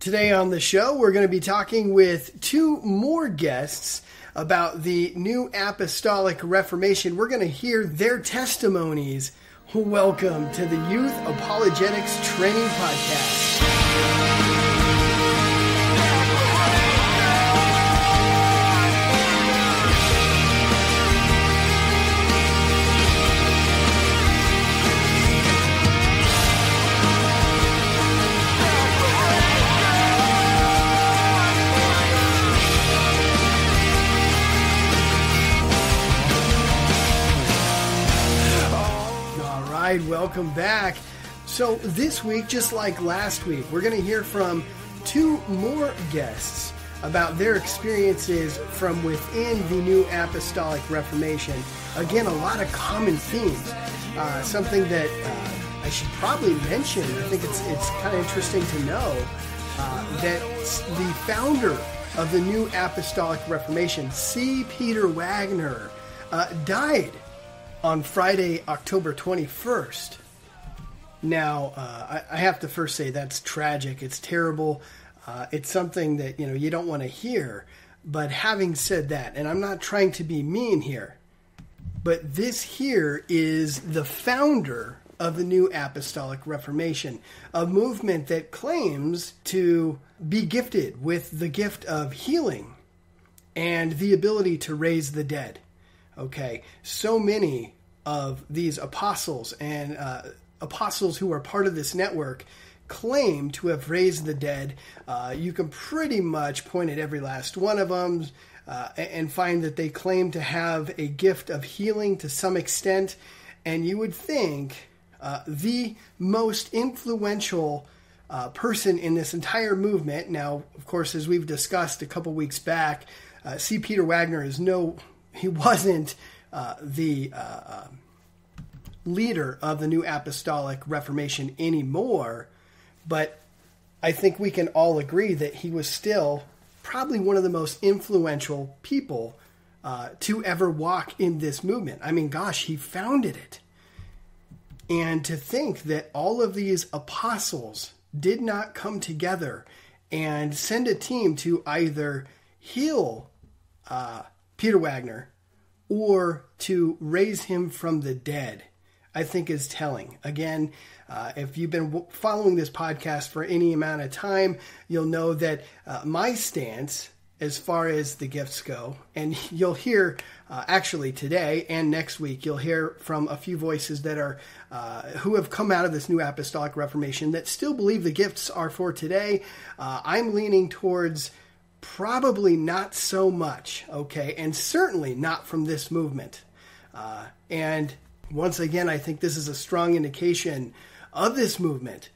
Today on the show, we're going to be talking with two more guests about the New Apostolic Reformation. We're going to hear their testimonies. Welcome to the Youth Apologetics Training Podcast. Welcome back. So this week, just like last week, we're going to hear from two more guests about their experiences from within the New Apostolic Reformation. Again, a lot of common themes. Something that I should probably mention, I think it's kind of interesting to know that the founder of the New Apostolic Reformation, C. Peter Wagner, died on Friday, October 21st. Now, I have to first say that's tragic. It's terrible. It's something that, you don't want to hear. But having said that, and I'm not trying to be mean here, but this here is the founder of the New Apostolic Reformation, a movement that claims to be gifted with the gift of healing and the ability to raise the dead. Okay, so many of these apostles and apostles who are part of this network claim to have raised the dead. You can pretty much point at every last one of them and find that they claim to have a gift of healing to some extent. And you would think the most influential person in this entire movement, now, of course, as we've discussed a couple weeks back, C. Peter Wagner he wasn't the leader of the New Apostolic Reformation anymore, but I think we can all agree that he was still probably one of the most influential people to ever walk in this movement. I mean, gosh, he founded it. And to think that all of these apostles did not come together and send a team to either heal Peter Wagner or to raise him from the dead, I think is telling. Again, if you've been following this podcast for any amount of time, you'll know that my stance as far as the gifts go, and you'll hear actually today and next week, you'll hear from a few voices that are who have come out of this New Apostolic Reformation that still believe the gifts are for today. I'm leaning towards probably not so much, okay, and certainly not from this movement. And once again, I think this is a strong indication of this movement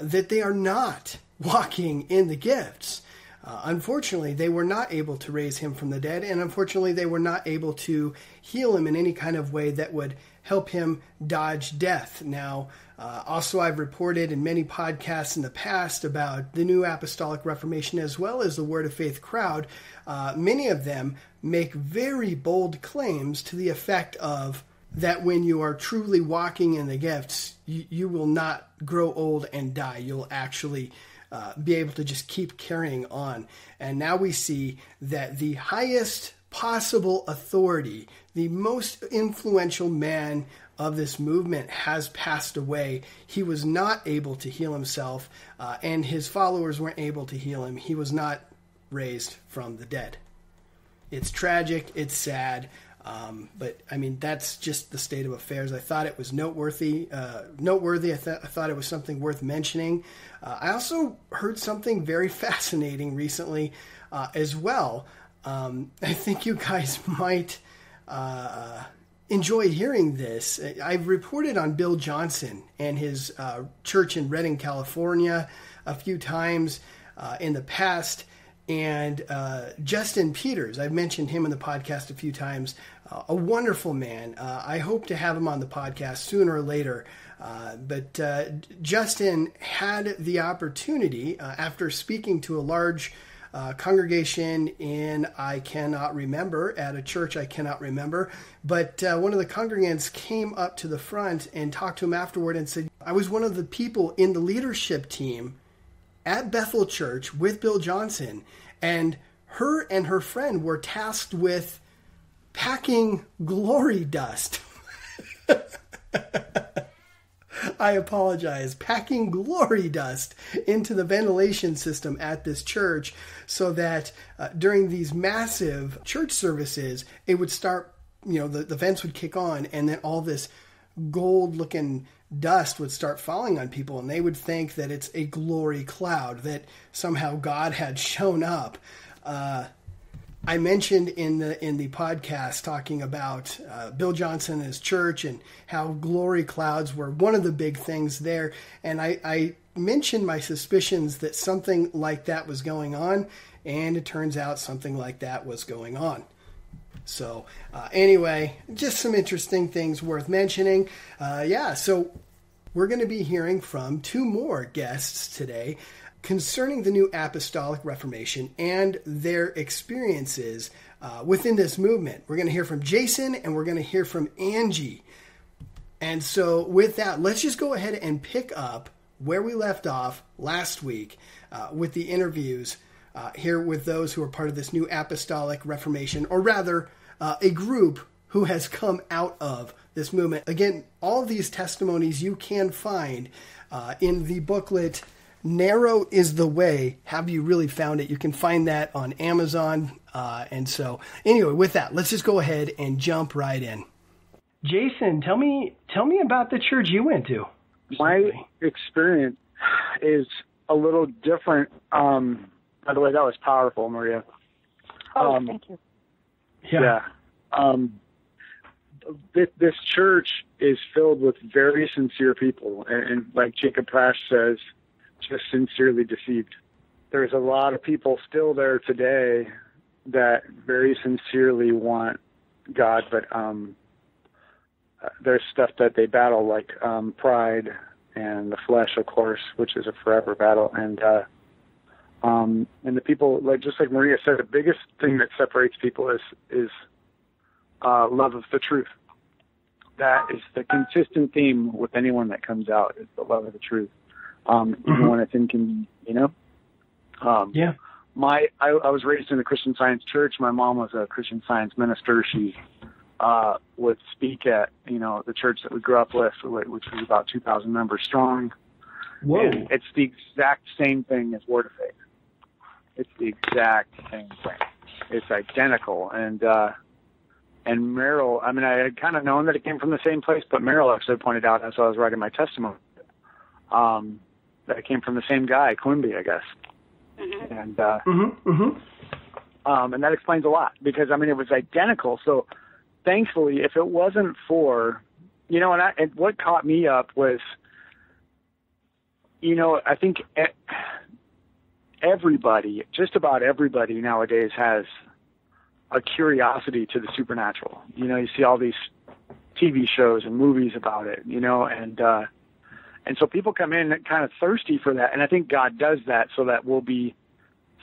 that they are not walking in the gifts. Unfortunately, they were not able to raise him from the dead, and unfortunately, they were not able to heal him in any kind of way that would help him dodge death. Now, also, I've reported in many podcasts in the past about the New Apostolic Reformation as well as the Word of Faith crowd. Many of them make very bold claims to the effect of that when you are truly walking in the gifts, you will not grow old and die. You'll actually be able to just keep carrying on. And now we see that the highest possible authority, the most influential man of this movement has passed away. He was not able to heal himself, and his followers weren't able to heal him. He was not raised from the dead. It's tragic. It's sad. But I mean, that's just the state of affairs. I thought it was noteworthy. I thought it was something worth mentioning. I also heard something very fascinating recently as well. I think you guys might enjoy hearing this. I've reported on Bill Johnson and his church in Redding, California a few times in the past. And Justin Peters, I've mentioned him in the podcast a few times, a wonderful man. I hope to have him on the podcast sooner or later. But Justin had the opportunity, after speaking to a large congregation in, I cannot remember, at a church I cannot remember, but one of the congregants came up to the front and talked to him afterward and said, I was one of the people in the leadership team at Bethel Church with Bill Johnson, and her friend were tasked with packing glory dust. I apologize. Packing glory dust into the ventilation system at this church so that during these massive church services, it would start, the vents would kick on, and then all this gold-looking dust would start falling on people, and they would think that it's a glory cloud, that somehow God had shown up. I mentioned in the podcast talking about Bill Johnson and his church and how glory clouds were one of the big things there, and I mentioned my suspicions that something like that was going on, and it turns out something like that was going on. So anyway, just some interesting things worth mentioning. So we're going to be hearing from two more guests today concerning the New Apostolic Reformation and their experiences within this movement. We're going to hear from Jason and we're going to hear from Angie. And so with that, let's just go ahead and pick up where we left off last week with the interviews here with those who are part of this New Apostolic Reformation, or rather a group who has come out of this movement. Again, all of these testimonies you can find in the booklet, Narrow is the Way. Have you really found it? You can find that on Amazon. And so anyway, with that, let's just go ahead and jump right in. Jason, tell me about the church you went to. My experience is a little different. By the way, that was powerful, Maria. Thank you. Yeah. This church is filled with very sincere people, and like Jacob Prasch says, just sincerely deceived. There's a lot of people still there today that very sincerely want God, but there's stuff that they battle, like pride and the flesh, of course, which is a forever battle. And the people, just like Maria said, the biggest thing that separates people is love of the truth. That is the consistent theme with anyone that comes out, is the love of the truth. Even when it's inconvenient, Yeah. I was raised in a Christian Science church. My mom was a Christian Science minister. She would speak at, the church that we grew up with, which was about 2,000 members strong. Whoa. And it's the exact same thing as Word of Faith. It's the exact same thing. It's identical. And Merrill, I had kind of known that it came from the same place, but Merrill actually pointed out as I was writing my testimony that it came from the same guy, Quimby, I guess. Mm-hmm. And and that explains a lot, because it was identical. So thankfully, if it wasn't for, and what caught me up was, I think everybody, just about everybody nowadays has a curiosity to the supernatural. You see all these TV shows and movies about it, and so people come in kind of thirsty for that. And I think God does that so that we'll be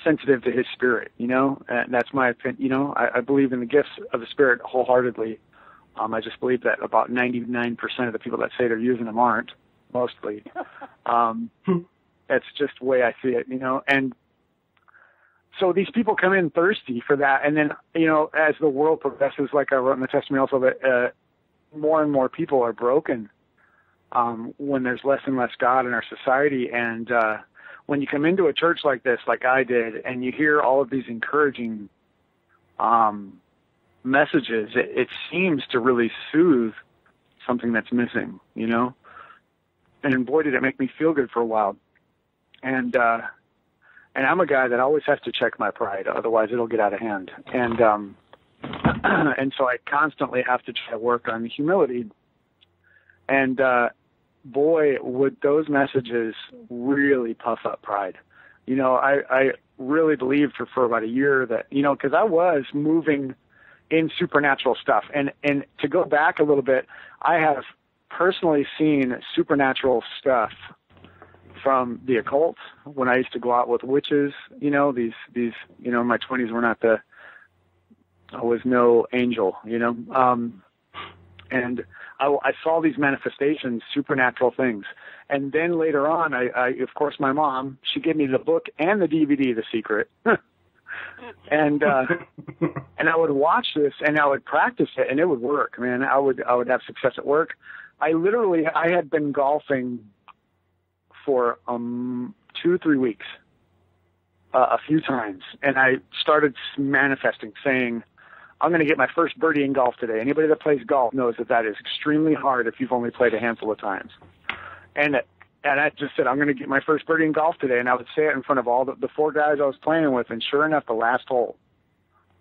sensitive to His Spirit, and that's my opinion. I believe in the gifts of the Spirit wholeheartedly. I just believe that about 99% of the people that say they're using them aren't, mostly. That's just the way I see it, and so these people come in thirsty for that. And then, as the world progresses, like I wrote in the testimony also, that more and more people are broken when there's less and less God in our society. And when you come into a church like this, like I did, and you hear all of these encouraging messages, it seems to really soothe something that's missing, And boy, did it make me feel good for a while. And I'm a guy that always has to check my pride, otherwise it'll get out of hand. And and so I constantly have to try to work on humility. And boy, would those messages really puff up pride. I really believed for about a year that, because I was moving in supernatural stuff. And to go back a little bit, I have personally seen supernatural stuff from the occult when I used to go out with witches. These in my 20s were not I was no angel, And I saw these manifestations, supernatural things. And then later on, I of course, my mom, she gave me the book and the DVD, The Secret. And I would watch this and I would practice it, and it would work, man. I would have success at work. I had been golfing for 2-3 weeks, a few times, and I started manifesting, saying, I'm going to get my first birdie in golf today. Anybody that plays golf knows that is extremely hard if you've only played a handful of times. And I just said, I'm going to get my first birdie in golf today. And I would say it in front of all the 4 guys I was playing with. And sure enough, the last hole,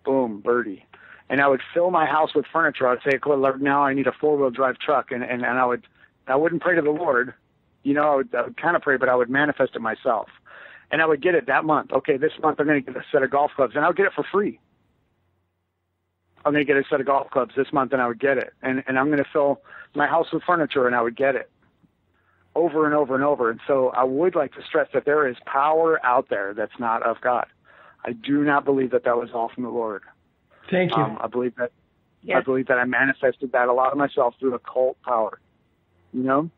boom, birdie. And I would fill my house with furniture. I would say, Lord, now I need a 4-wheel drive truck. And I wouldn't pray to the Lord. I would kind of pray, but I would manifest it myself. And I would get it that month. Okay, this month I'm going to get a set of golf clubs. And I would get it for free. I'm going to get a set of golf clubs this month, and I would get it. And I'm going to fill my house with furniture, and I would get it over and over and over. And so I would like to stress that there is power out there that's not of God. I do not believe that was all from the Lord. Thank you. I believe that. Yes. I believe that I manifested that a lot of myself through occult power. Demons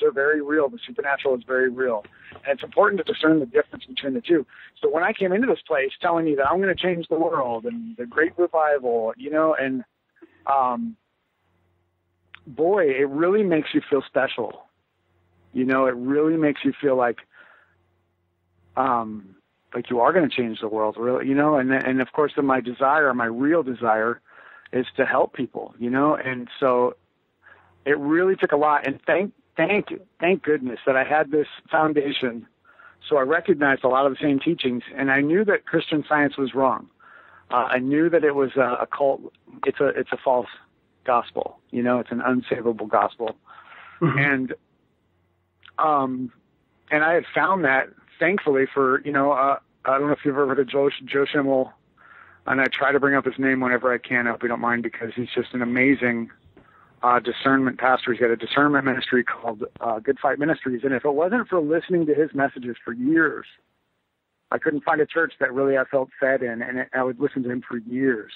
are very real. The supernatural is very real. And it's important to discern the difference between the two. So when I came into this place telling you that I'm going to change the world and the great revival, and boy, it really makes you feel special. It really makes you feel like you are going to change the world, really, and of course, my real desire is to help people, and so it really took a lot. And thank goodness that I had this foundation. So I recognized a lot of the same teachings, and I knew that Christian Science was wrong. I knew that it was a cult. It's a false gospel. It's an unsavable gospel. And I had found that, thankfully, for, I don't know if you've ever heard of Joe Schimmel, and I try to bring up his name whenever I can. I hope you don't mind, because he's just an amazing discernment pastor. He's got a discernment ministry called Good Fight Ministries. And if it wasn't for listening to his messages for years, I couldn't find a church that really I felt fed in, and I would listen to him for years.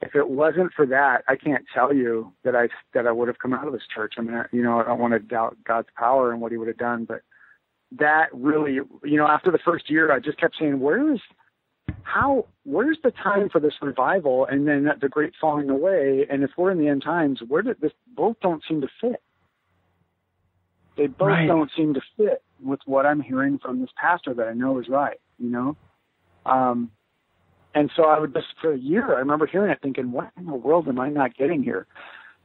If it wasn't for that, I can't tell you that I would have come out of this church. I mean, I don't want to doubt God's power and what he would have done, but that really, after the first year, I just kept saying, where's the time for this revival and then the great falling away? And if we're in the end times, both don't seem to fit. They both don't seem to fit with what I'm hearing from this pastor that I know is right, and so I would just, for a year, I remember hearing it thinking, what in the world am I not getting here?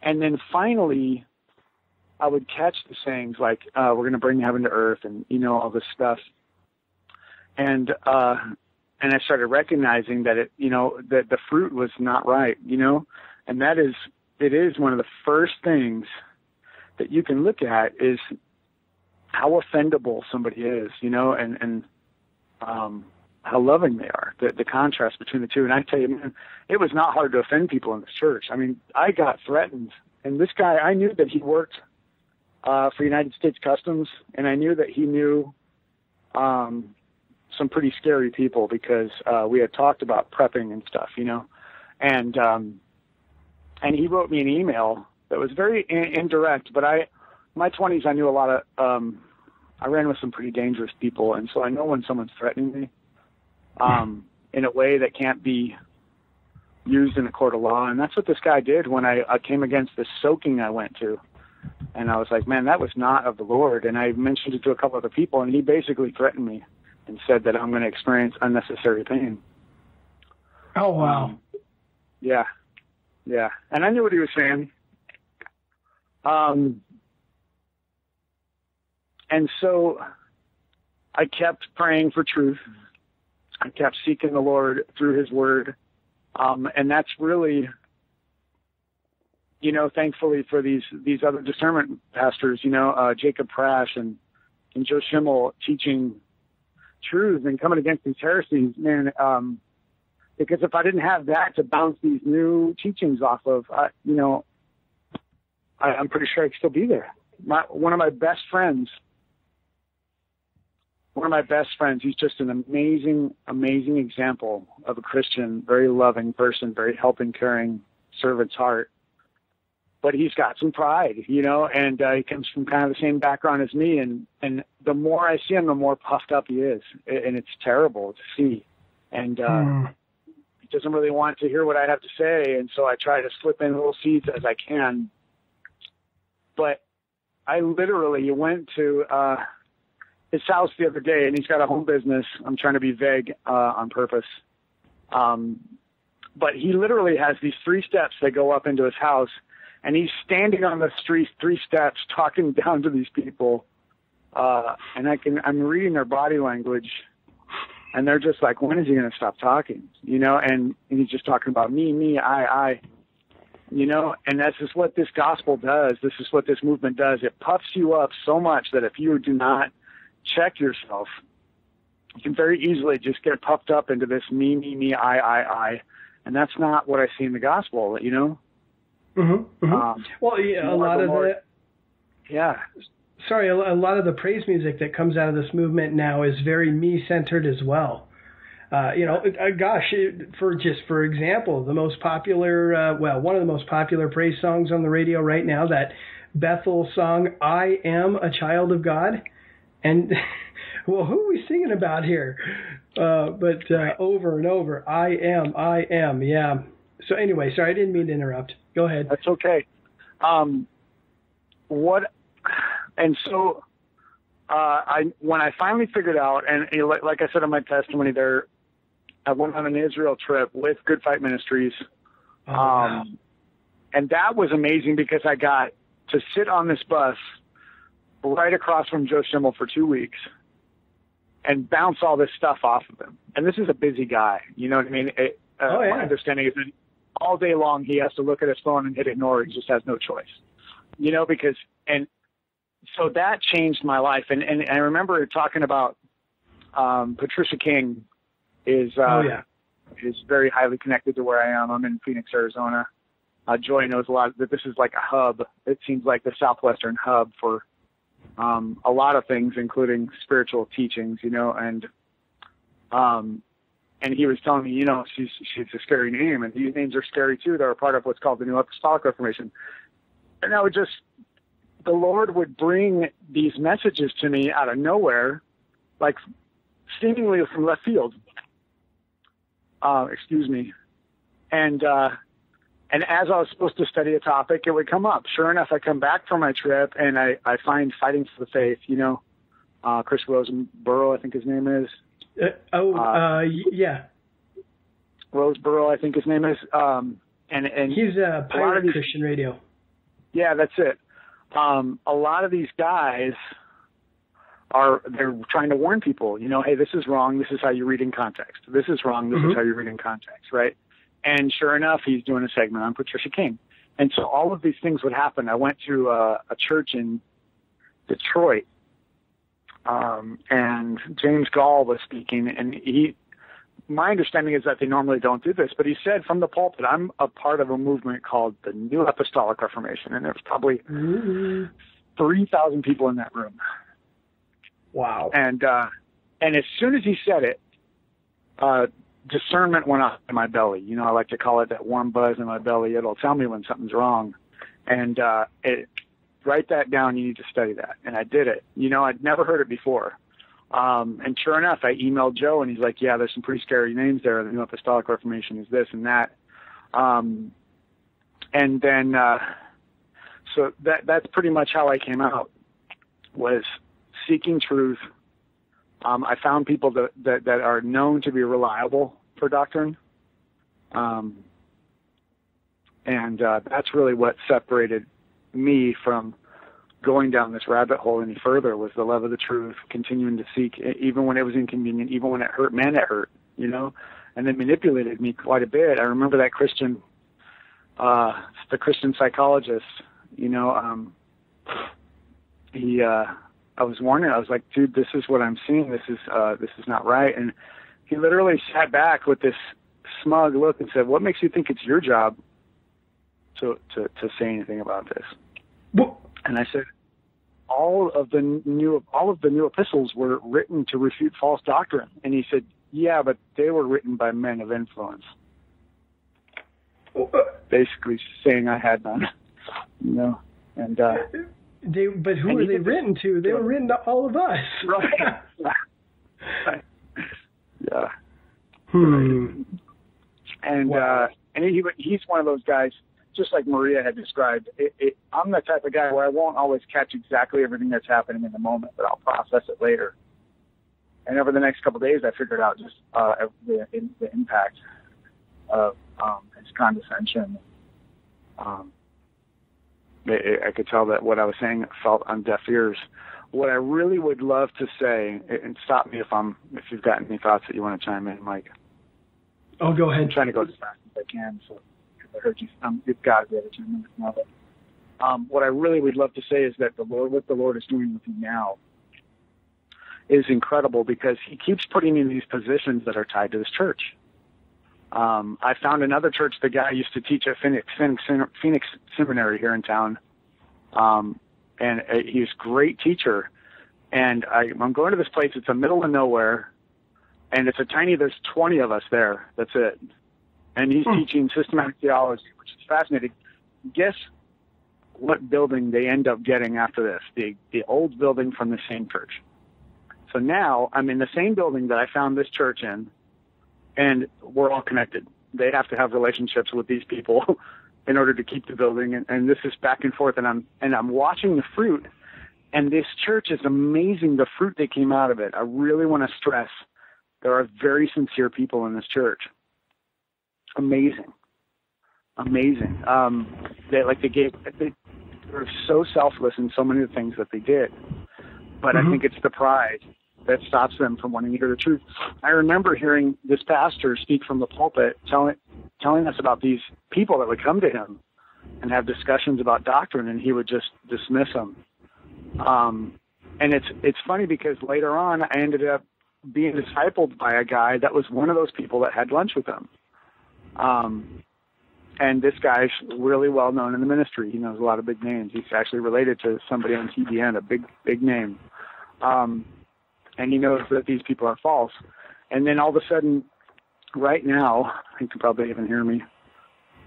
And then finally, I would catch the sayings like, we're going to bring heaven to earth and, all this stuff. And I started recognizing that that the fruit was not right, and it is one of the first things that you can look at is how offendable somebody is, and how loving they are, the contrast between the two. And I tell you, man, it was not hard to offend people in this church. I mean, I got threatened, and this guy, I knew that he worked for United States Customs, and I knew that he knew some pretty scary people because we had talked about prepping and stuff, and he wrote me an email that was very indirect, but in my 20s, I knew a lot of, I ran with some pretty dangerous people, and so I know when someone's threatening me in a way that can't be used in a court of law, and that's what this guy did when I came against this soaking I went to, and I was like, man, that was not of the Lord, and I mentioned it to a couple other people, and he basically threatened me and said that I'm going to experience unnecessary pain. Oh, wow. Yeah. And I knew what he was saying. And so I kept praying for truth. I kept seeking the Lord through his word. And that's really, thankfully for these other discernment pastors, Jacob Prash and Joe Schimmel teaching truth and coming against these heresies, man, because if I didn't have that to bounce these new teachings off of, I'm pretty sure I'd still be there. One of my best friends, he's just an amazing, amazing example of a Christian, very loving person, very helping, caring, servant's heart. But he's got some pride, you know, and he comes from kind of the same background as me. And the more I see him, the more puffed up he is. And it's terrible to see. And he doesn't really want to hear what I have to say. And so I try to slip in little seeds as I can. But I literally went to his house the other day, and he's got a home business. I'm trying to be vague on purpose. But he literally has these 3 steps that go up into his house. And he's standing on the street, 3 steps, talking down to these people. And I'm reading their body language, and they're just like, when is he going to stop talking? You know, and he's just talking about me, I, you know, and this is what this gospel does. This is what this movement does. It puffs you up so much that if you do not check yourself, you can very easily just get puffed up into this me, I. And that's not what I see in the gospel, you know? Mm-hmm, mm-hmm. Well, yeah, a lot of the praise music that comes out of this movement now is very me-centered as well. You know, for example, the most popular, one of the most popular praise songs on the radio right now, that Bethel song, "I Am a Child of God," and well, who are we singing about here? But over and over, I am, yeah. So anyway, sorry, I didn't mean to interrupt. Go ahead. That's okay. When I finally figured out, and like I said in my testimony there, I went on an Israel trip with Good Fight Ministries. Wow. And that was amazing because I got to sit on this bus right across from Joe Schimmel for 2 weeks and bounce all this stuff off of him. And this is a busy guy. You know what I mean? My understanding is that all day long he has to look at his phone and hit ignore. He just has no choice, you know, so that changed my life. And I remember talking about Patricia King is very highly connected to where I am. I'm in Phoenix, Arizona. Joy knows a lot that this is like a hub. It seems like the Southwestern hub for a lot of things, including spiritual teachings, you know, and he was telling me, you know, she's a scary name, and these names are scary too. They're a part of what's called the New Apostolic Reformation. And the Lord would bring these messages to me out of nowhere, like seemingly from left field. And as I was supposed to study a topic, it would come up. Sure enough, I come back from my trip, and I find Fighting for the Faith, you know, Chris Rosenborough, I think his name is. Yeah. Roseborough, I think his name is. And he's a Pirate Christian Radio. Yeah, that's it. A lot of these guys they're trying to warn people, you know, hey, this is wrong. This is how you read in context. This is wrong. This is how you read in context, right? And sure enough, he's doing a segment on Patricia King. And so all of these things would happen. I went to a church in Detroit, and James Gall was speaking, and my understanding is that they normally don't do this, but he said from the pulpit, I'm a part of a movement called the New Apostolic Reformation, and there was probably 3,000 people in that room. Wow. And as soon as he said it, discernment went up in my belly. You know, I like to call it that warm buzz in my belly. It'll tell me when something's wrong. And write that down. You need to study that. And I did it. You know, I'd never heard it before. And sure enough, I emailed Joe, and he's like, yeah, there's some pretty scary names there. The New Apostolic Reformation is this and that. And then, so that's pretty much how I came out, was seeking truth. I found people that are known to be reliable for doctrine. And that's really what separated me from going down this rabbit hole any further, was the love of the truth, continuing to seek, even when it was inconvenient, even when it hurt. Man, it hurt, you know, and then manipulated me quite a bit. I remember that the Christian psychologist, you know, I was warning. I was like, dude, this is what I'm seeing. This is not right. And he literally sat back with this smug look and said, what makes you think it's your job to say anything about this? Well, and I said, all of the new epistles were written to refute false doctrine. And he said, yeah, but they were written by men of influence. basically saying I had none, you know, and but who were they written to? They were written to all of us. Right. Right. Yeah. And wow. And he's one of those guys, just like Maria had described. I'm the type of guy where I won't always catch exactly everything that's happening in the moment, but I'll process it later. And over the next couple of days, I figured out just the impact of his condescension. I could tell that what I was saying felt on deaf ears. What I really would love to say, and stop me if you've got any thoughts that you want to chime in, Mike. Oh, go ahead. I'm trying to go as fast as I can, so because I heard you. You've got to be able to 10 minutes now. But what I really would love to say is that what the Lord is doing with you now is incredible, because He keeps putting you in these positions that are tied to this church. I found another church. The guy used to teach at Phoenix Seminary here in town, and he's a great teacher. And I'm going to this place. It's the middle of nowhere, and it's there's 20 of us there. That's it. And he's teaching systematic theology, which is fascinating. Guess what building they end up getting after this? The old building from the same church. So now I'm in the same building that I found this church in, and we're all connected. They have to have relationships with these people in order to keep the building, and this is back and forth. And I'm watching the fruit, and this church is amazing. The fruit that came out of it. I really want to stress there are very sincere people in this church. Amazing. They were so selfless in so many of the things that they did, but I think it's the pride that stops them from wanting to hear the truth. I remember hearing this pastor speak from the pulpit, telling us about these people that would come to him and have discussions about doctrine, and he would just dismiss them. And it's funny because later on I ended up being discipled by a guy that was one of those people that had lunch with him. And this guy's really well known in the ministry. He knows a lot of big names. He's actually related to somebody on TBN, a big name. And he knows that these people are false. And then all of a sudden, right now, you can probably even hear me,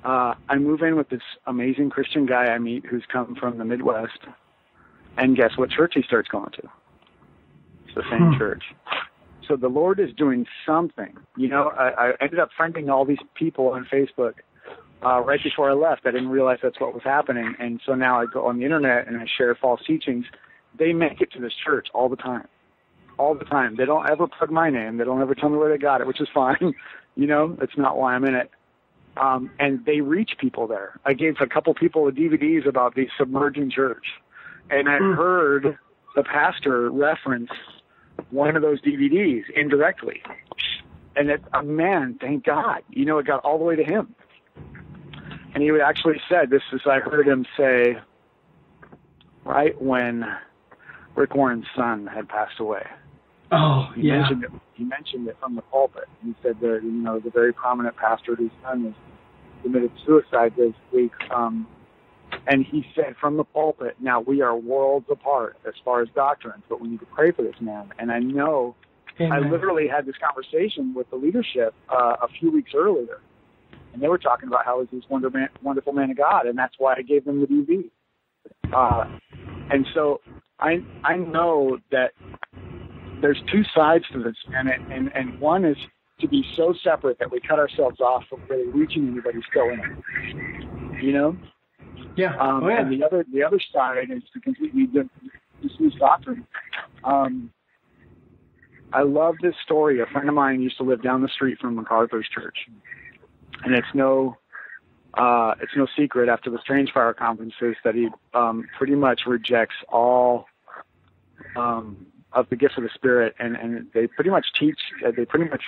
I move in with this amazing Christian guy I meet who's come from the Midwest. And guess what church he starts going to? It's the same church. So the Lord is doing something. You know, I ended up friending all these people on Facebook right before I left. I didn't realize that's what was happening. And so now I go on the internet and I share false teachings. They make it to this church all the time. All the time. They don't ever plug my name. They don't ever tell me where they got it, which is fine. You know, that's not why I'm in it. And they reach people there. I gave a couple people DVDs about the submerging church. And I heard the pastor reference one of those DVDs indirectly. And man, thank God, you know, it got all the way to him. And he actually said, I heard him say, right when Rick Warren's son had passed away. Oh, he mentioned it from the pulpit. He said that, you know, the very prominent pastor whose son was committed suicide this week. And he said from the pulpit, now we are worlds apart as far as doctrines, but we need to pray for this man. And I know, Amen. I literally had this conversation with the leadership a few weeks earlier, and they were talking about how he's this wonderful man of God, and that's why I gave them the DV. And so I know that there's two sides to this, and one is to be so separate that we cut ourselves off from really reaching anybody still in it. You know? Yeah. And the other side is to completely dismiss doctrine. I love this story. A friend of mine used to live down the street from MacArthur's church, and it's no secret after the Strange Fire conferences that he pretty much rejects all of the gifts of the Spirit, and they pretty much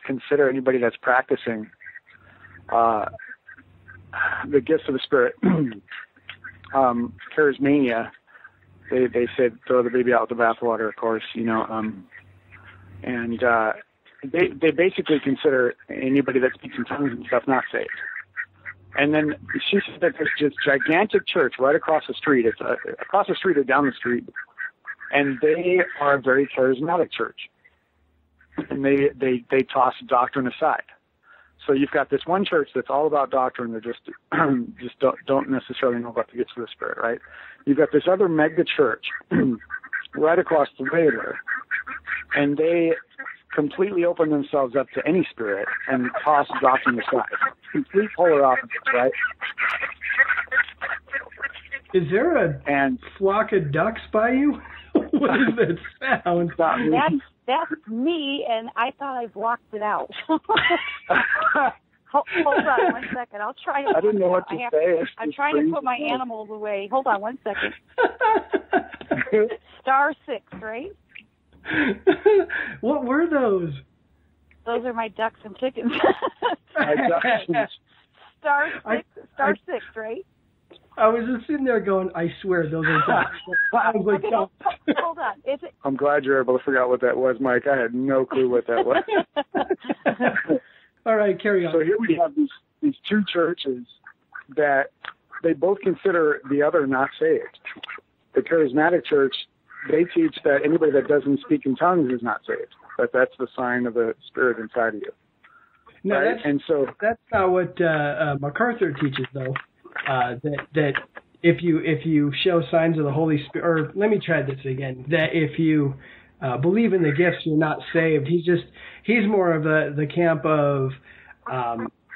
consider anybody that's practicing the gifts of the Spirit. Charismania, they said throw the baby out with the bathwater, of course, you know, and they basically consider anybody that speaks in tongues and stuff not saved. And then she said that there's this gigantic church right across the street. It's across the street or down the street, and they are a very charismatic church, and they toss doctrine aside. So you've got this one church that's all about doctrine. They just don't necessarily know about the gifts of the Spirit, right? You've got this other mega church right across the way there, and they completely open themselves up to any spirit and toss doctrine aside. Complete polar opposites, right? Is there a flock of ducks by you? What is that sound? That's me, and I thought I blocked it out. Hold on 1 second. I'll try. I didn't know what to say. I'm trying to put my animals away. Hold on 1 second. Star 6, right? What were those? Those are my ducks and chickens. Star 6, right? I was just sitting there going, I swear, those are ducks. I was like, okay, hold on. I'm glad you're able to figure out what that was, Mike. I had no clue what that was. All right, carry on. So here we have these two churches that they both consider the other not saved. The charismatic church, they teach that anybody that doesn't speak in tongues is not saved. That's the sign of the Spirit inside of you. No, right? That's not what MacArthur teaches, though. That if you show signs of the Holy Spirit, or let me try this again, that if you believe in the gifts, you're not saved. He's more of the camp of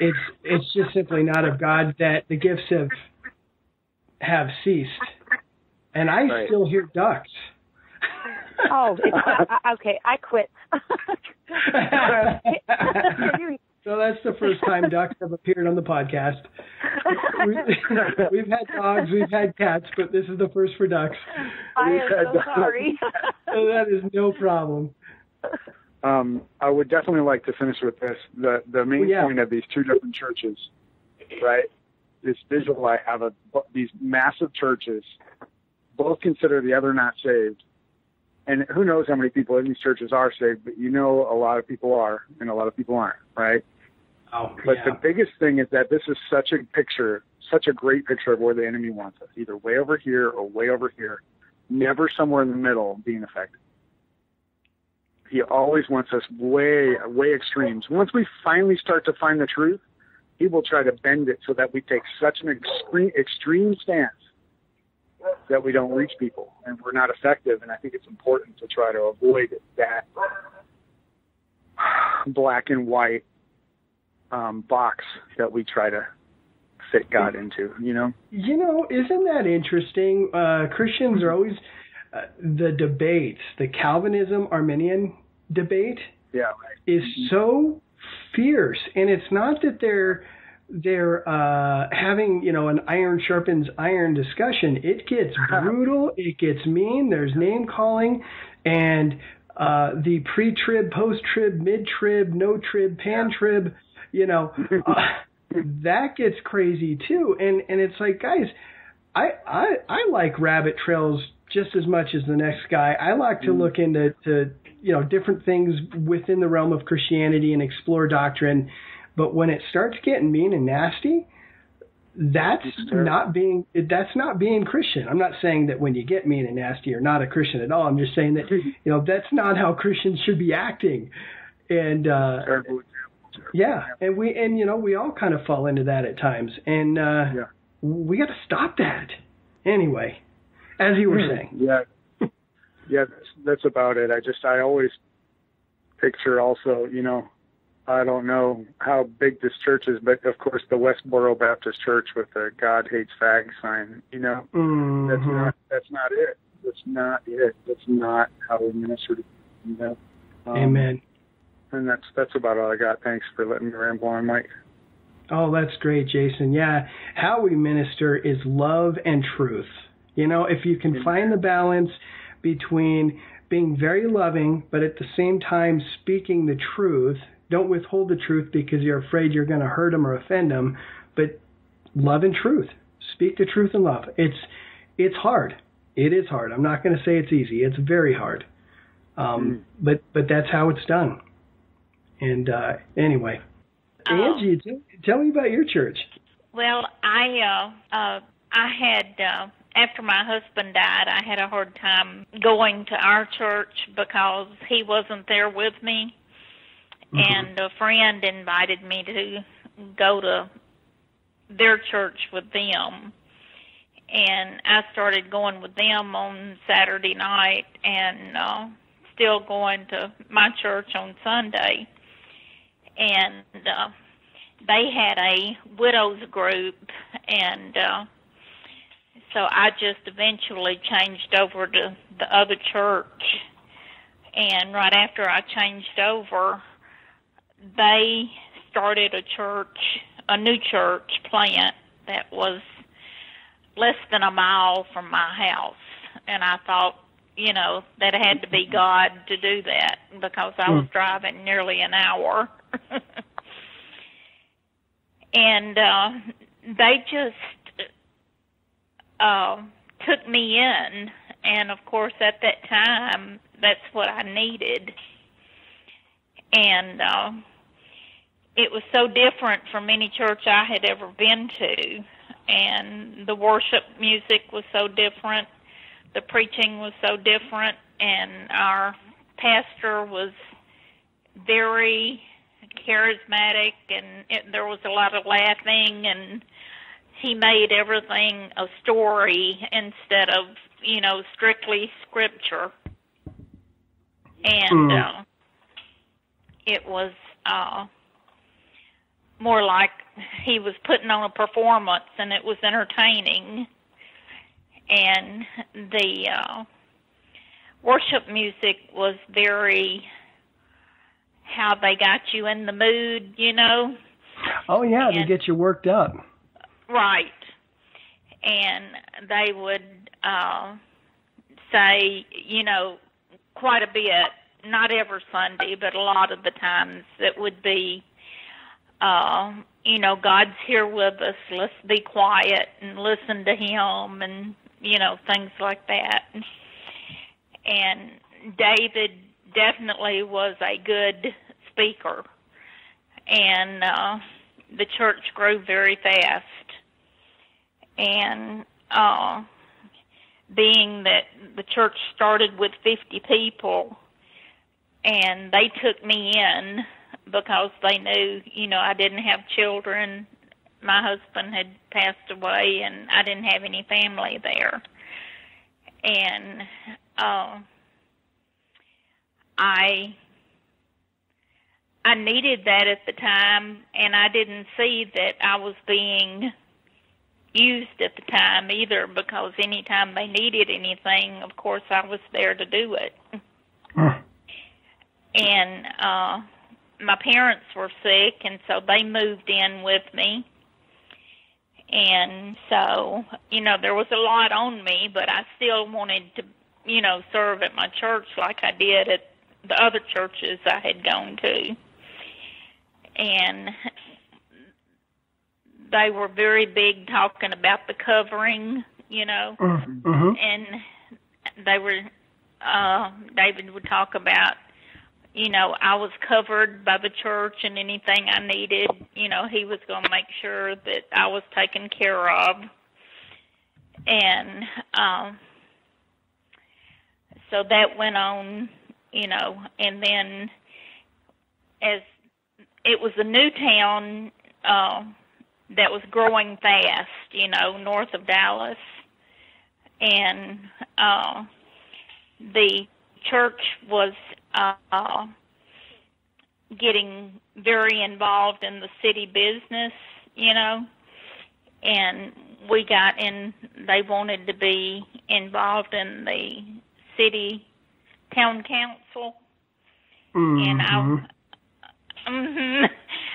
it's just simply not of God, that the gifts have ceased, and I still hear ducks. Oh, okay, I quit. So that's the first time ducks have appeared on the podcast. We've had dogs, we've had cats, but this is the first for ducks. I am so sorry. So that is no problem. I would definitely like to finish with this. The main point of these two different churches, right? This visual I have of these massive churches, both consider the other not saved. And who knows how many people in these churches are saved, but you know a lot of people are, and a lot of people aren't, right? But the biggest thing is that this is such a great picture of where the enemy wants us, either way over here or way over here, never somewhere in the middle being effective. He always wants us way extremes. Once we finally start to find the truth, he will try to bend it so that we take such an extreme stance that we don't reach people and we're not effective. And I think it's important to try to avoid that black and white box that we try to fit God into, you know? Isn't that interesting? Christians are always the debates, the Calvinism-Arminian debate is so fierce. And it's not that they're having, an iron sharpens iron discussion. It gets brutal. It gets mean. There's name calling, and the pre-trib, post-trib, mid-trib, no-trib, pan-trib, that gets crazy too. And it's like, guys, I like rabbit trails just as much as the next guy. I like to look into different things within the realm of Christianity and explore doctrine. But when it starts getting mean and nasty, that's not being Christian. I'm not saying that when you get mean and nasty, you're not a Christian at all. I'm just saying that that's not how Christians should be acting. And and we all kind of fall into that at times, and we got to stop that. Anyway, as you were saying, that's about it. I always picture also, I don't know how big this church is, but of course the Westboro Baptist Church with the God hates fag sign, Mm-hmm. That's not it. That's not it. That's not how we minister, Amen. And that's about all I got. Thanks for letting me ramble on, Mike. Oh, that's great, Jason. Yeah, how we minister is love and truth. If you can find the balance between being very loving, but at the same time speaking the truth. Don't withhold the truth because you're afraid you're going to hurt them or offend them, but love and truth. Speak the truth in love. It's hard. It is hard. I'm not going to say it's easy. It's very hard. But that's how it's done. And anyway, Angie, tell me about your church. Well, I had after my husband died, I had a hard time going to our church because he wasn't there with me. and a friend invited me to go to their church with them. And I started going with them on Saturday night and still going to my church on Sunday. And they had a widows group, and so I just eventually changed over to the other church. And right after I changed over, they started a new church plant that was less than a mile from my house. And I thought, that had to be God to do that, because I was driving nearly an hour. And they just took me in. And, of course, at that time, that's what I needed. And it was so different from any church I had ever been to. And the worship music was so different. The preaching was so different. And our pastor was very charismatic, and there was a lot of laughing, and he made everything a story instead of, strictly scripture. And it was more like he was putting on a performance, and it was entertaining. And the worship music was very how they got you in the mood, Oh, yeah, to get you worked up. Right. And they would say, quite a bit, not every Sunday, but a lot of the times it would be, God's here with us, let's be quiet and listen to him, and, things like that. And David definitely was a good speaker, and the church grew very fast. And being that the church started with 50 people, and they took me in because they knew, I didn't have children. My husband had passed away, and I didn't have any family there. And I needed that at the time, and I didn't see that I was being used at the time either, because anytime they needed anything, of course, I was there to do it. And my parents were sick, and so they moved in with me. And so, there was a lot on me, but I still wanted to, serve at my church like I did at the other churches I had gone to. And they were very big talking about the covering, and they were, David would talk about, I was covered by the church, and anything I needed, he was going to make sure that I was taken care of. And so that went on, and then as it was a new town that was growing fast, north of Dallas, and the church was getting very involved in the city business, and we got in, they wanted to be involved in the city town council, and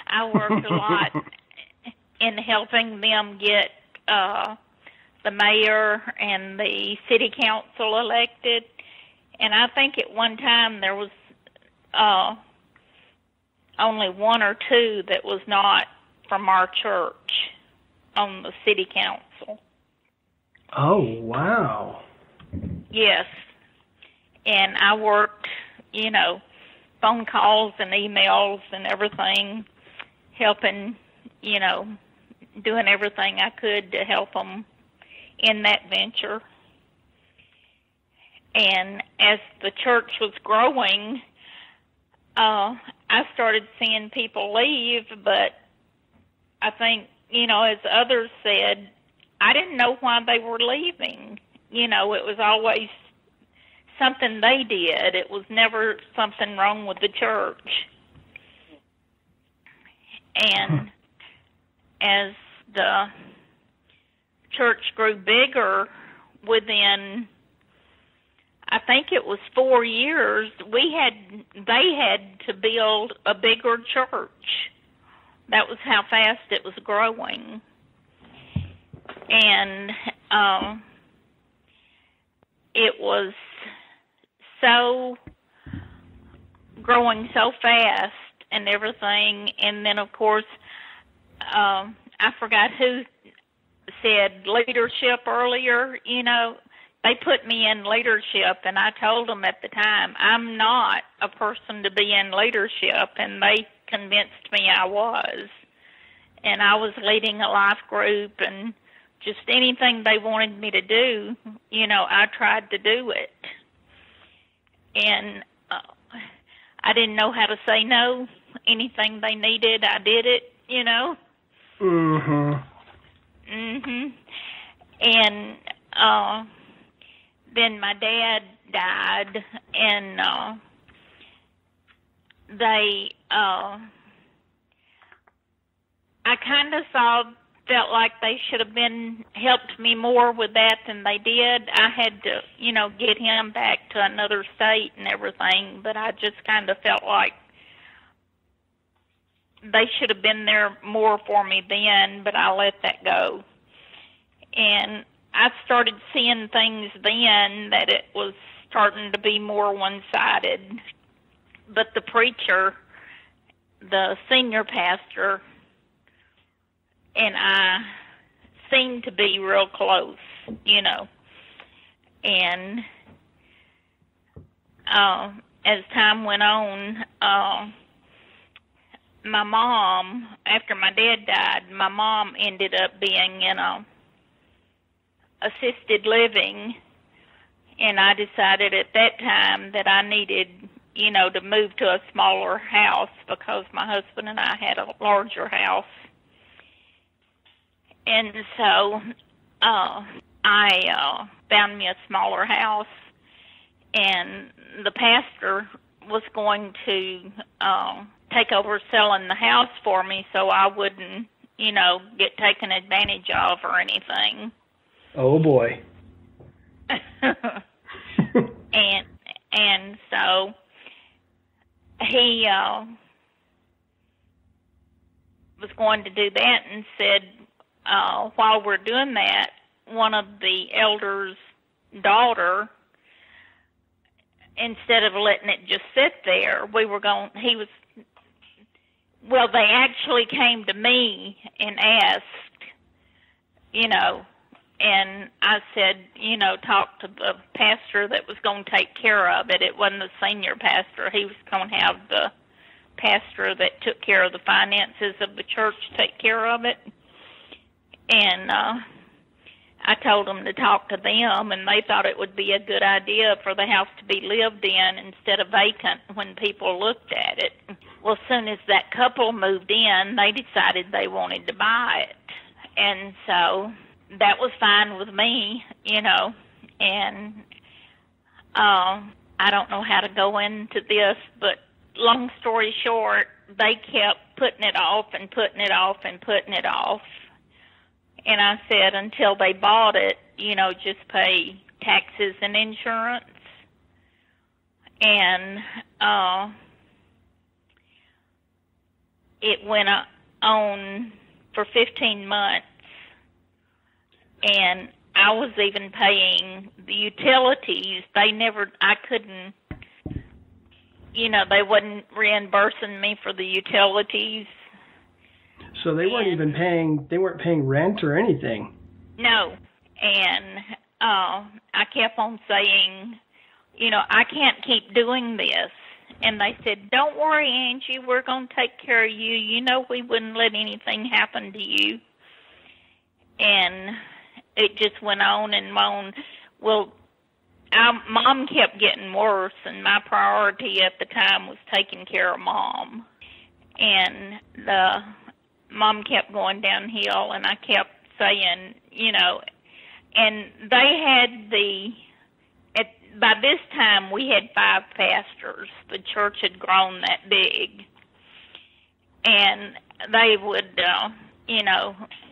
I worked a lot in helping them get the mayor and the city council elected. And I think at one time there was only one or two that was not from our church on the city council. Oh, wow. Yes. And I worked, phone calls and emails and everything, helping, doing everything I could to help them in that venture. And as the church was growing, I I started seeing people leave, but I think, as others said, I didn't know why they were leaving. It was always something they did. It was never something wrong with the church. And as the church grew bigger, within, I think it was 4 years, they had to build a bigger church. That was how fast it was growing. And it was growing so fast and everything. And then, of course, I forgot who said leadership earlier. They put me in leadership, and I told them at the time, I'm not a person to be in leadership, and they convinced me I was. And I was leading a life group, and just anything they wanted me to do, I tried to do it. And I didn't know how to say no. Anything they needed, I did it, Mm-hmm. And then my dad died, and I kind of felt like they should have helped me more with that than they did. I had to, get him back to another state and everything, but I just kind of felt like they should have been there more for me then, but I let that go. And I started seeing things then that it was starting to be more one-sided. But the preacher, the senior pastor, and I seemed to be real close, And as time went on, my mom, after my dad died, my mom ended up being in assisted living, and I decided at that time that I needed, to move to a smaller house because my husband and I had a larger house. And so I found me a smaller house, and the pastor was going to take over selling the house for me so I wouldn't, get taken advantage of or anything. Oh, boy. and so he was going to do that and said, while we're doing that, one of the elders' daughter, instead of letting it just sit there, they actually came to me and asked, and I said, talk to the pastor that was going to take care of it. It wasn't the senior pastor. He was going to have the pastor that took care of the finances of the church take care of it. And I told them to talk to them, and they thought it would be a good idea for the house to be lived in instead of vacant when people looked at it. Well, as soon as that couple moved in, they decided they wanted to buy it. And so that was fine with me, and I don't know how to go into this, but long story short, they kept putting it off and putting it off and putting it off. And I said, until they bought it, just pay taxes and insurance. And it went on for 15 months. And I was even paying the utilities. I couldn't, they wasn't reimbursing me for the utilities. So they weren't paying rent or anything. No. And I kept on saying, I can't keep doing this. And they said, don't worry, Angie, we're going to take care of you. We wouldn't let anything happen to you. And it just went on and on. Well, Mom kept getting worse, and my priority at the time was taking care of Mom. And Mom kept going downhill, and I kept saying, and they had by this time we had 5 pastors. The church had grown that big. And they would,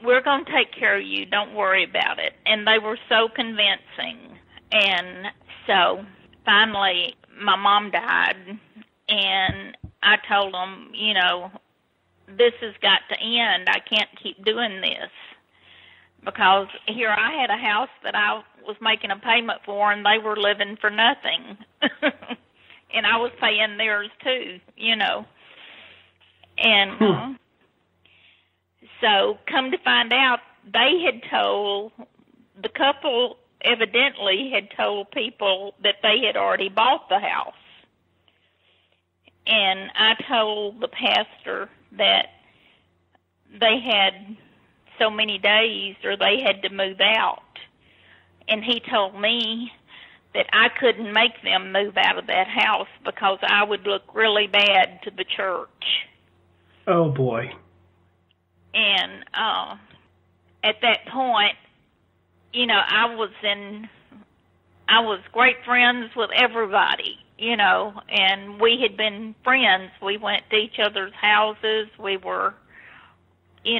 we're going to take care of you, don't worry about it. And they were so convincing. And so finally my mom died, and I told them, this has got to end. I can't keep doing this, because here I had a house that I was making a payment for, and they were living for nothing. And I was paying theirs too, And so come to find out, they had told, the couple evidently had told people that they had already bought the house. And I told the pastor that they had so many days or they had to move out. And he told me that I couldn't make them move out of that house because I would look really bad to the church. Oh, boy. And at that point, I was great friends with everybody, and we had been friends. We went to each other's houses. We were, they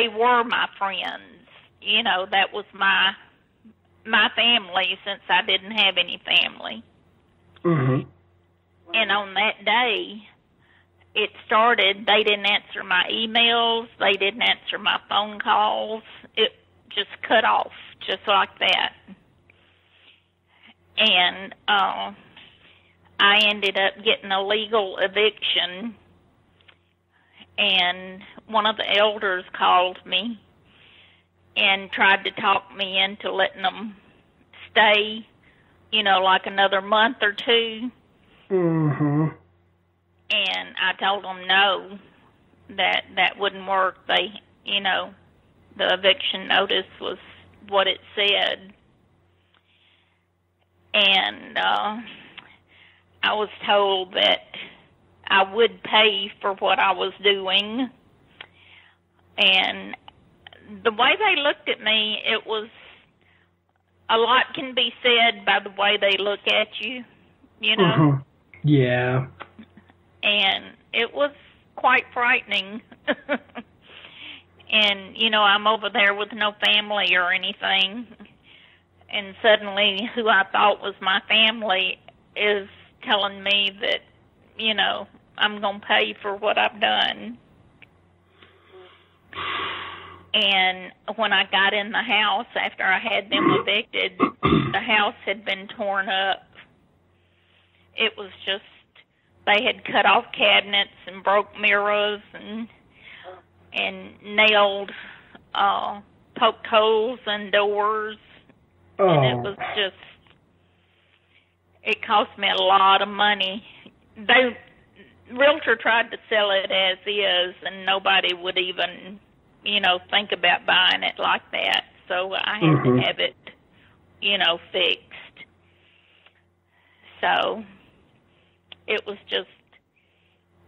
were my friends. That was my family, since I didn't have any family. Mm-hmm. And on that day, it started, they didn't answer my emails, they didn't answer my phone calls. It just cut off, just like that. And I ended up getting a legal eviction, and one of the elders called me and tried to talk me into letting them stay, like another month or 2. Mm-hmm. And I told them no, that wouldn't work. The eviction notice was what it said. And I was told that I would pay for what I was doing. And the way they looked at me, it was, a lot can be said by the way they look at you, Mm-hmm. Yeah. And it was quite frightening. And, I'm over there with no family or anything. And suddenly who I thought was my family is telling me that, I'm going to pay for what I've done. And when I got in the house after I had them evicted, the house had been torn up. It was just, they had cut off cabinets and broke mirrors and nailed, poked holes in doors. Oh. And it was just, it cost me a lot of money. The realtor tried to sell it as is, and nobody would even, think about buying it like that. So I had to have it, fixed. So it was just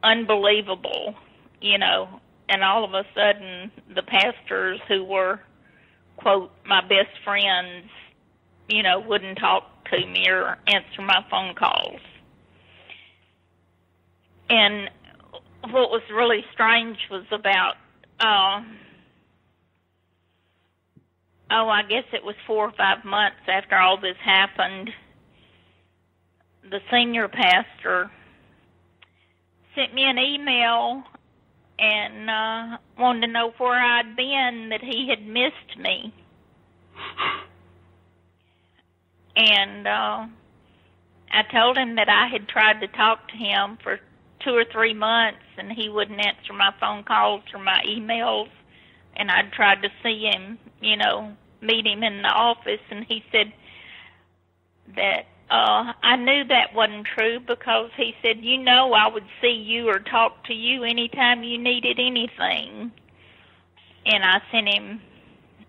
unbelievable, and all of a sudden the pastors who were, quote, my best friends, wouldn't talk to me or answer my phone calls. And what was really strange was about, I guess it was 4 or 5 months after all this happened, the senior pastor sent me an email and wanted to know where I'd been, that he had missed me. And I told him that I had tried to talk to him for 2 or 3 months, and he wouldn't answer my phone calls or my emails. And I'd tried to see him, meet him in the office, and he said that I knew that wasn't true, because he said, I would see you or talk to you anytime you needed anything. And I sent him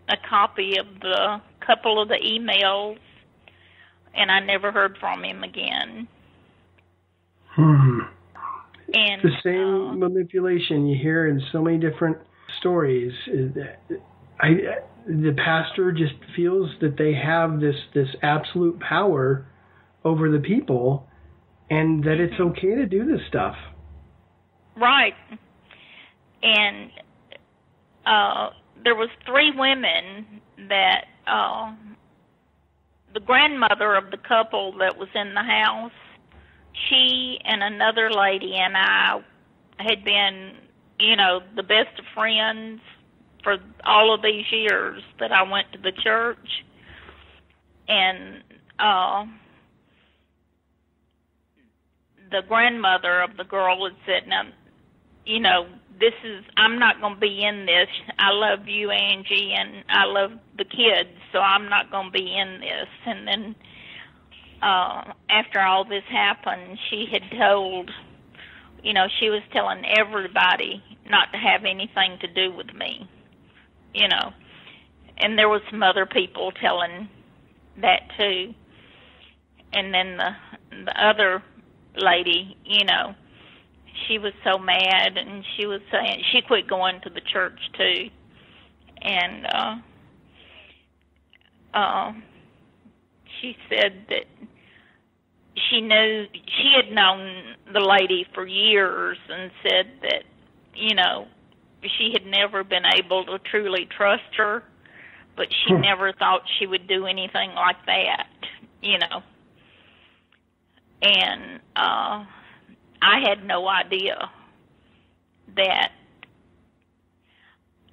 a copy of the couple of the emails, and I never heard from him again. And the same manipulation you hear in so many different stories. The pastor just feels that they have this absolute power over the people, and that it's okay to do this stuff. Right. And there was 3 women that the grandmother of the couple that was in the house, she and another lady and I had been, the best of friends for all of these years that I went to the church. And the grandmother of the girl had said, now, I'm not going to be in this. I love you, Angie, and I love the kids, so I'm not going to be in this. And then after all this happened, she had told, she was telling everybody not to have anything to do with me, And there was some other people telling that too. And then the other lady, she was so mad, and she was saying she quit going to the church too. And she said that she had known the lady for years, and said that, she had never been able to truly trust her, but she never thought she would do anything like that, And I had no idea that,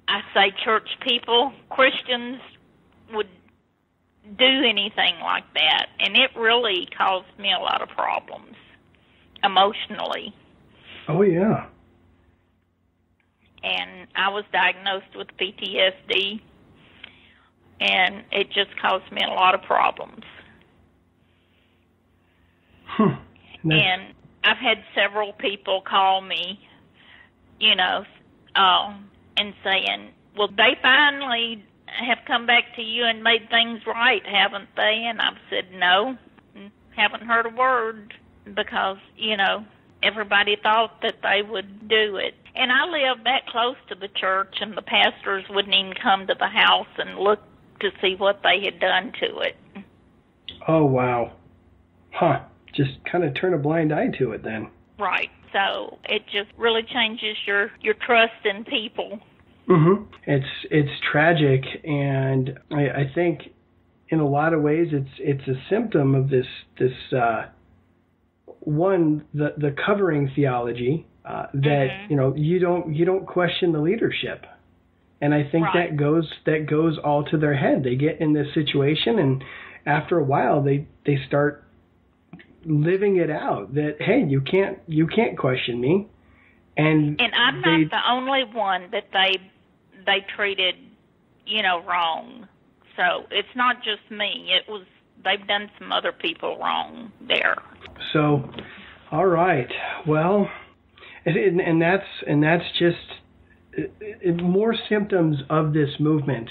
I say church people, Christians, would do anything like that. And it really caused me a lot of problems emotionally. Oh, yeah. And I was diagnosed with PTSD, and it just caused me a lot of problems. And I've had several people call me, and saying, well, they finally have come back to you and made things right, haven't they? And I've said, no, haven't heard a word, because, everybody thought that they would do it. And I live that close to the church, and the pastors wouldn't even come to the house and look to see what they had done to it. Oh, wow. Just kind of turn a blind eye to it then. Right. So it just really changes your trust in people. Mm-hmm. It's tragic, and I think in a lot of ways it's a symptom of this one, the covering theology that you don't question the leadership, and I think that goes all to their head. They get in this situation, and after a while they start living it out that, hey, you can't question me, and I'm not the only one that they treated wrong. So it's not just me. They've done some other people wrong there. So, all right, well, and that's just more symptoms of this movement.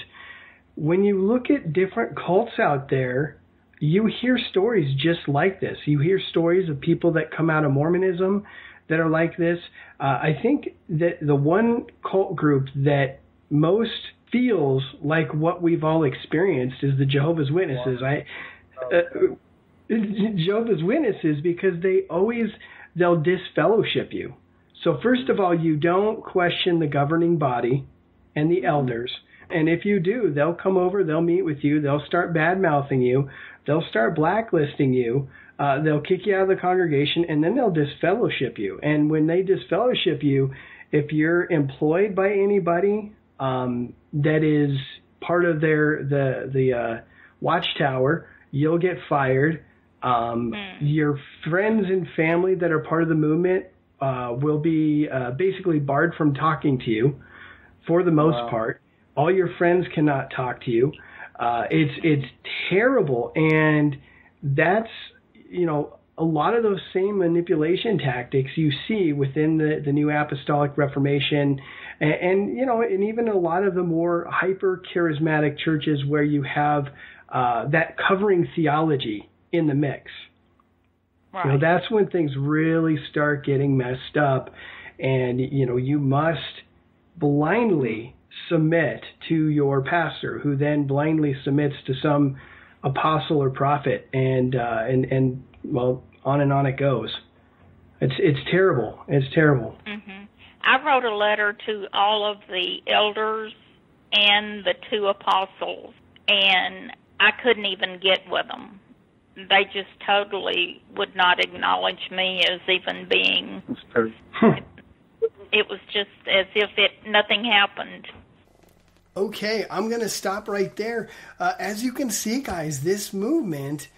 When you look at different cults out there, you hear stories just like this. You hear stories of people that come out of Mormonism that are like this. I think that the one cult group that most feels like what we've all experienced is the Jehovah's Witnesses. Jehovah's Witnesses, because they'll disfellowship you. So first of all, you don't question the governing body and the elders. And if you do, they'll come over, they'll meet with you, they'll start bad-mouthing you, they'll start blacklisting you, they'll kick you out of the congregation, and then they'll disfellowship you. And when they disfellowship you, if you're employed by anybody that is part of the watchtower, you'll get fired. Your friends and family that are part of the movement will be basically barred from talking to you for the most part. All your friends cannot talk to you. It's terrible, and that's a lot of those same manipulation tactics you see within the New Apostolic Reformation and even a lot of the more hyper-charismatic churches where you have that covering theology in the mix. Right. That's when things really start getting messed up, and you must blindly submit to your pastor, who then blindly submits to some apostle or prophet, and well, on and on it goes. It's terrible. It's terrible. Mm-hmm. I wrote a letter to all of the elders and the 2 apostles, and I couldn't even get with them. They just totally would not acknowledge me as even being. It was just as if nothing happened. Okay, I'm going to stop right there. As you can see, guys, this movement,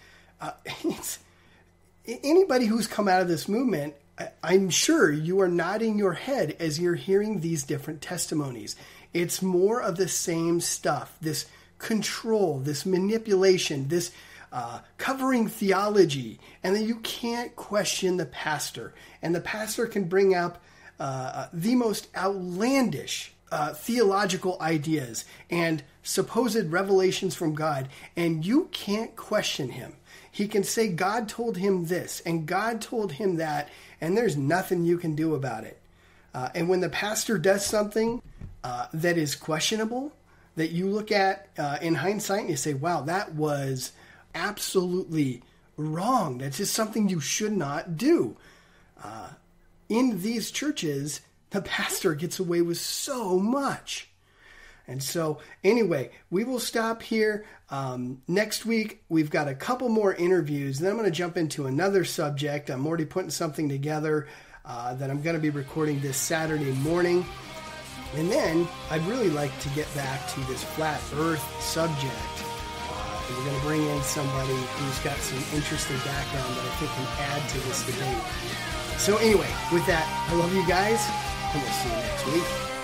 anybody who's come out of this movement, I'm sure you are nodding your head as you're hearing these different testimonies. It's more of the same stuff, this control, this manipulation, this covering theology, and then you can't question the pastor. And the pastor can bring up the most outlandish theological ideas and supposed revelations from God, and you can't question him. He can say God told him this and God told him that, and there's nothing you can do about it. And when the pastor does something that is questionable, that you look at in hindsight and you say, wow, that was absolutely wrong. That's just something you should not do. In these churches, the pastor gets away with so much. And so, anyway, we will stop here. Next week, we've got a couple more interviews. Then I'm going to jump into another subject. I'm already putting something together that I'm going to be recording this Saturday morning. And then I'd really like to get back to this flat earth subject. And we're going to bring in somebody who's got some interesting background that I think can add to this debate. So anyway, with that, I love you guys, and we'll see you next week.